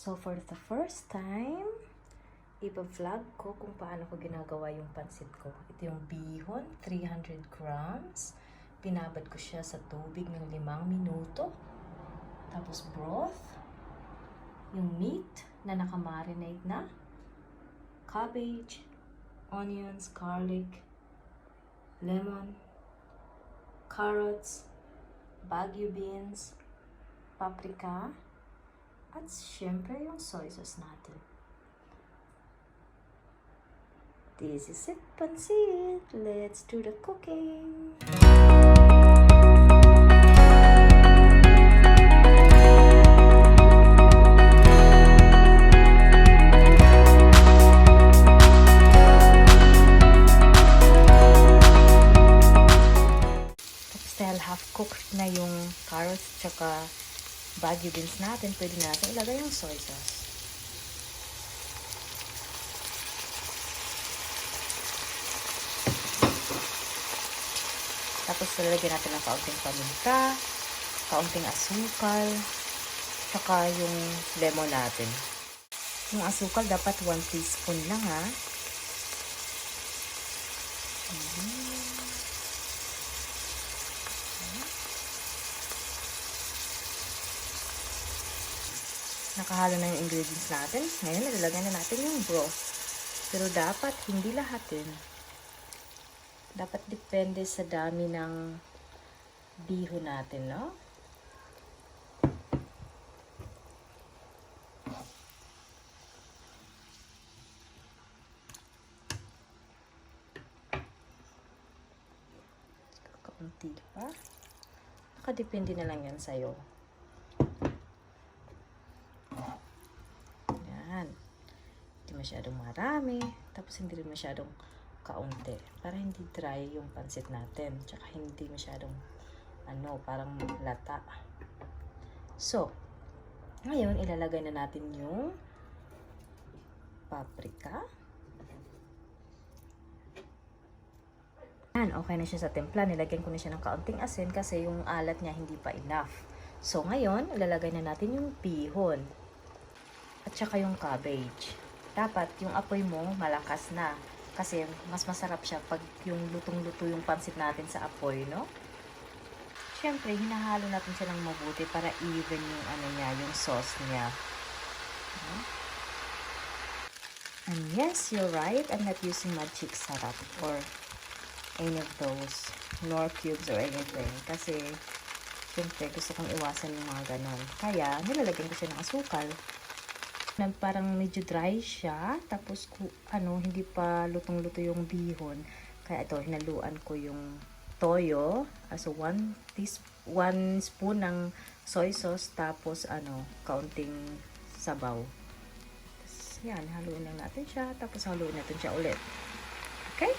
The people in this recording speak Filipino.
So for the first time, ipa-vlog ko kung paano ko ginagawa yung pansit ko. Ito yung bihon, 300 grams. Pinabad ko siya sa tubig ng 5 minuto. Tapos broth, yung meat na nakamarinate na, cabbage, onions, garlic, lemon, carrots, bagu beans, paprika, at syempre yung soy sauce natin. This is it, pancit. Let's do the cooking. Dahil half-cooked na yung carrots tsaka bagu beans natin, pwede natin ilagay yung soy sauce. Tapos lalagyan natin ng kaunting paminta, kaunting asukal, tsaka yung lemon natin. Yung asukal dapat 1 teaspoon lang ha. Nakahalo na yung ingredients natin. Ngayon, nilalagyan na natin yung broth. Pero dapat hindi lahat din. Dapat depende sa dami ng bihon natin, no? Kaunti pa. Nakadepende na lang yan sa'yo. Hindi masyadong marami, tapos hindi rin masyadong kaunti, para hindi dry yung pansit natin, tsaka hindi masyadong parang lata. So ngayon ilalagay na natin yung paprika. Yan, okay na siya sa timpla. Nilagyan ko na siya ng kaunting asin kasi yung alat niya hindi pa enough. So ngayon ilalagay na natin yung bihon at saka yung cabbage. Dapat yung apoy mo malakas na kasi mas masarap siya pag yung lutong-luto yung pansit natin sa apoy, no? Siyempre, hinahalo natin siya ng mabuti para even yung niya, yung sauce niya. And yes, you're right. I'm not using magic sarap or any of those nor cubes or anything kasi siyempre gusto kong iwasan yung mga ganon. Kaya nilalagyan ko siya ng asukal. Parang medyo dry siya, tapos hindi pa lutong-luto yung bihon. Kaya ito, hinaluan ko yung toyo, so 1 spoon ng soy sauce, tapos kaunting sabaw. Tapos, yan, haluin lang natin siya, tapos haluin natin siya ulit. Okay?